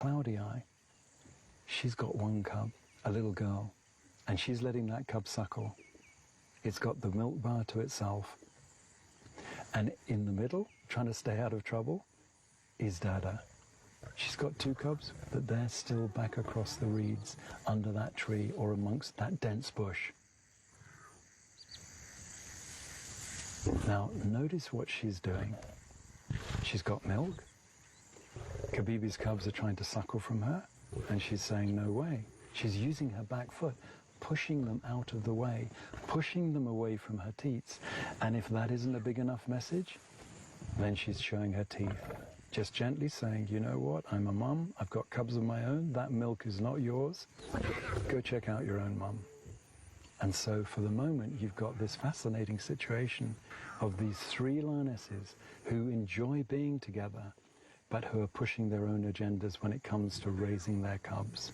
cloudy eye. She's got one cub, a little girl, and she's letting that cub suckle. It's got the milk bar to itself. And in the middle, trying to stay out of trouble, is Dada. She's got two cubs, but they're still back across the reeds under that tree or amongst that dense bush. Now, notice what she's doing. She's got milk. Kabibi's cubs are trying to suckle from her, and she's saying no way. She's using her back foot, pushing them out of the way, pushing them away from her teats. And if that isn't a big enough message, then she's showing her teeth. Just gently saying, you know what, I'm a mum, I've got cubs of my own, that milk is not yours. Go check out your own mum. And so for the moment, you've got this fascinating situation of these three lionesses who enjoy being together, but who are pushing their own agendas when it comes to raising their cubs.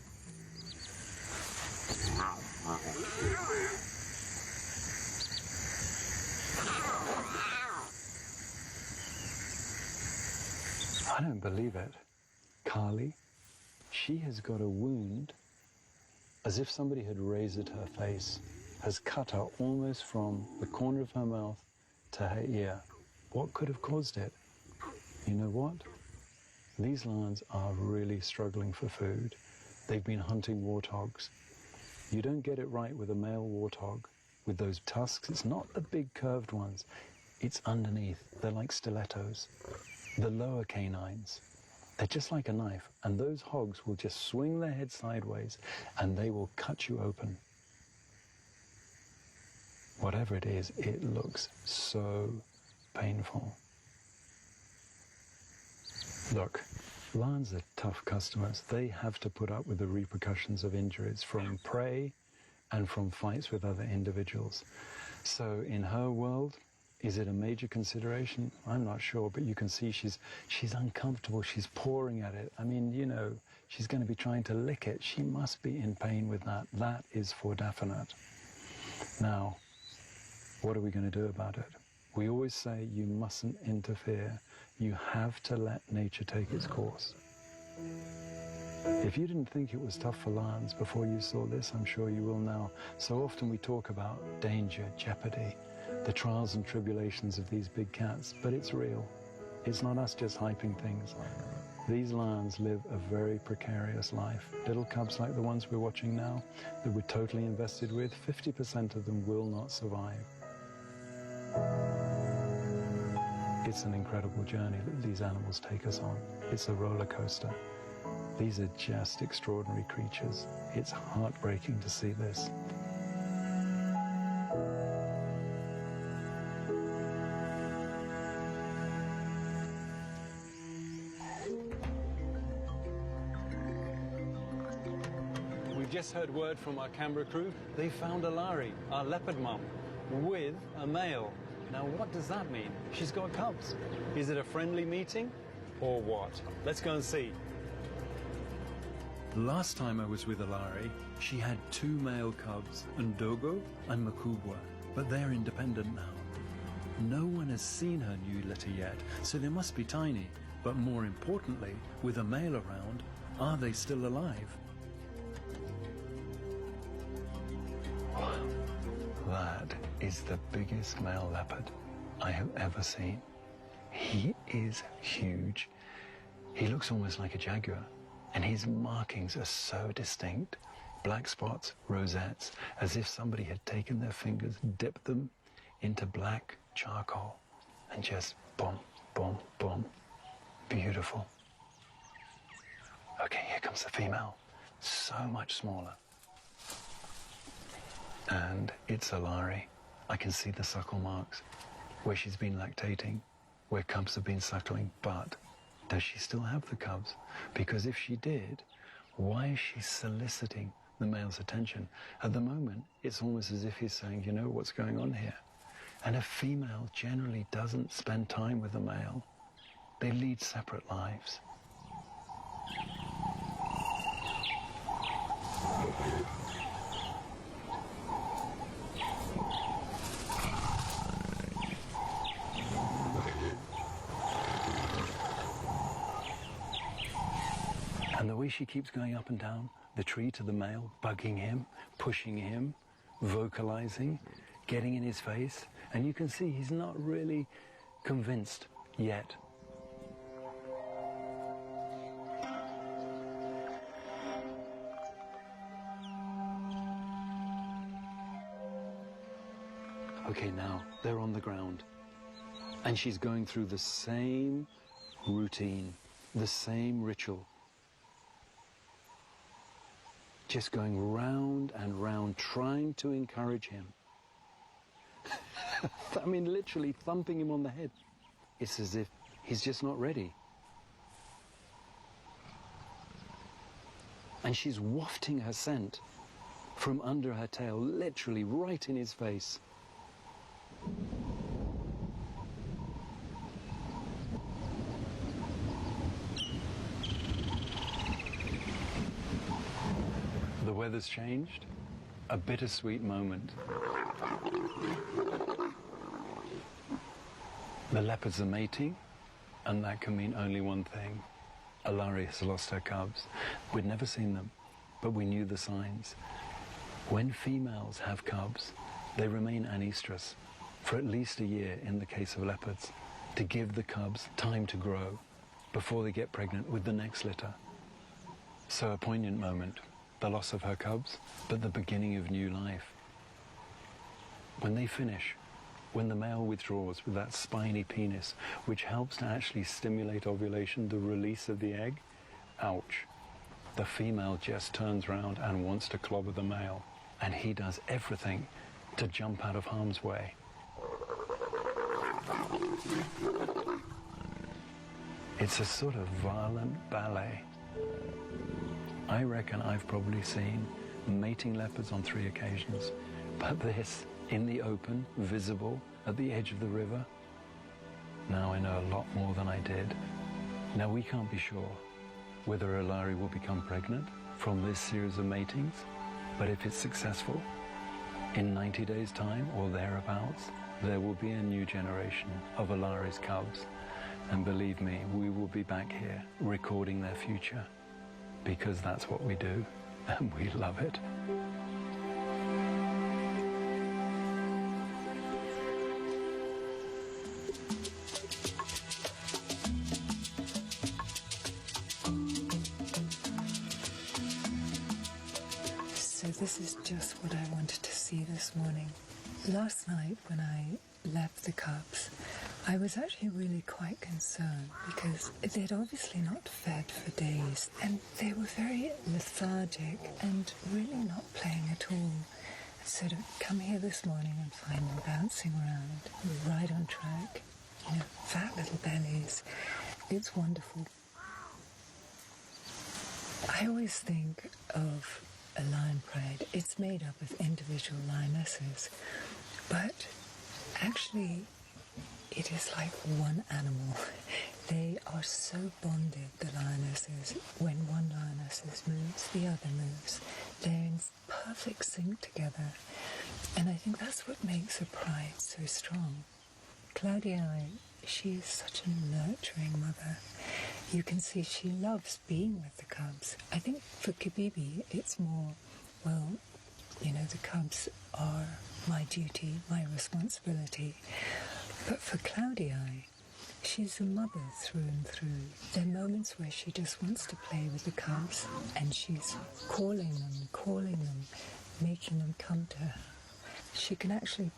I don't believe it. Kali, she has got a wound as if somebody had razored her face, has cut her almost from the corner of her mouth to her ear. What could have caused it? You know what? These lions are really struggling for food. They've been hunting warthogs. You don't get it right with a male warthog with those tusks. It's not the big curved ones. It's underneath. They're like stilettos. The lower canines, they're just like a knife, and those hogs will just swing their head sideways and they will cut you open. Whatever it is, it looks so painful. Look, lions are tough customers. They have to put up with the repercussions of injuries from prey and from fights with other individuals. So in her world, is it a major consideration? I'm not sure, but you can see she's uncomfortable. She's pawing at it. I mean, you know, she's going to be trying to lick it. She must be in pain with that. That is for definite. Now, what are we going to do about it? We always say you mustn't interfere. You have to let nature take its course. If you didn't think it was tough for lions before you saw this, I'm sure you will now. So often we talk about danger, jeopardy, the trials and tribulations of these big cats, but it's real. It's not us just hyping things. These lions live a very precarious life. Little cubs like the ones we're watching now, that we're totally invested with, 50% of them will not survive. It's an incredible journey that these animals take us on. It's a roller coaster. These are just extraordinary creatures. It's heartbreaking to see this. We've just heard word from our camera crew. They found Alari, our leopard mum, with a male. Now, what does that mean? She's got cubs. Is it a friendly meeting or what? Let's go and see. Last time I was with Alari, she had two male cubs, Ndogo and Makubwa, but they're independent now. No one has seen her new litter yet, so they must be tiny. But more importantly, with a male around, are they still alive? That is the biggest male leopard I have ever seen. He is huge. He looks almost like a jaguar, and his markings are so distinct. Black spots, rosettes, as if somebody had taken their fingers, dipped them into black charcoal, and just boom, boom, boom. Beautiful. Okay, here comes the female. So much smaller. And it's Alari. I can see the suckle marks where she's been lactating, where cubs have been suckling, but does she still have the cubs? Because if she did, why is she soliciting the male's attention? At the moment, it's almost as if he's saying, you know what's going on here? And a female generally doesn't spend time with a male. They lead separate lives. And the way she keeps going up and down the tree to the male, bugging him, pushing him, vocalizing, getting in his face. And you can see he's not really convinced yet. Okay, now they're on the ground. And she's going through the same routine, the same ritual. Just going round and round, trying to encourage him. I mean, literally thumping him on the head. It's as if he's just not ready. And she's wafting her scent from under her tail, literally right in his face. The weather's changed. A bittersweet moment. The leopards are mating, and that can mean only one thing. Alari has lost her cubs. We'd never seen them, but we knew the signs. When females have cubs, they remain anestrus for at least a year in the case of leopards, to give the cubs time to grow before they get pregnant with the next litter. So a poignant moment. The loss of her cubs, but the beginning of new life. When they finish, when the male withdraws with that spiny penis, which helps to actually stimulate ovulation, the release of the egg, ouch. The female just turns round and wants to clobber the male, and he does everything to jump out of harm's way. It's a sort of violent ballet. I reckon I've probably seen mating leopards on 3 occasions, but this, in the open, visible, at the edge of the river, now I know a lot more than I did. Now we can't be sure whether Alari will become pregnant from this series of matings, but if it's successful, in 90 days' time or thereabouts, there will be a new generation of Alari's cubs. And believe me, we will be back here recording their future. Because that's what we do, and we love it. So this is just what I wanted to see this morning. Last night when I left the cubs, I was actually really quite concerned because they'd obviously not fed for days and they were very lethargic and really not playing at all. So to come here this morning and find them bouncing around, right on track, you know, fat little bellies, it's wonderful. I always think of a lion pride. It's made up of individual lionesses, but actually it is like one animal. They are so bonded, the lionesses. When one lioness moves, the other moves. They're in perfect sync together. And I think that's what makes a pride so strong. Claudia, she is such a nurturing mother. You can see she loves being with the cubs. I think for Kibibi, it's more, well, you know, the cubs are my duty, my responsibility. But for Claudia, she's a mother through and through. There are moments where she just wants to play with the cubs and she's calling them, making them come to her. She can actually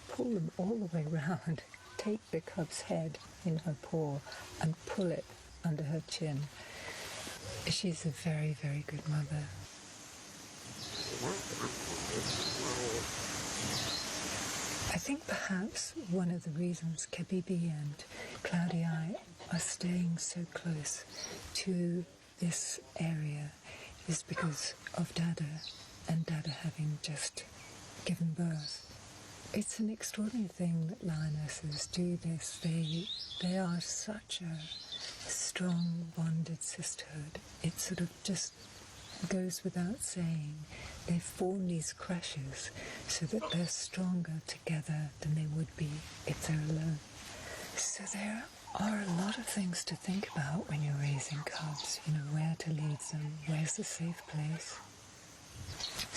pull them all the way round, take the cub's head in her paw and pull it under her chin. She's a very, very good mother. I think perhaps one of the reasons Kibibi and Claudia are staying so close to this area is because of Dada and Dada having just given birth. It's an extraordinary thing that lionesses do this. They are such a strong bonded sisterhood. It sort of just goes without saying. They form these creches so that they're stronger together than they would be if they're alone. So they're are a lot of things to think about when you're raising cubs. You know, where to lead them, where's the safe place.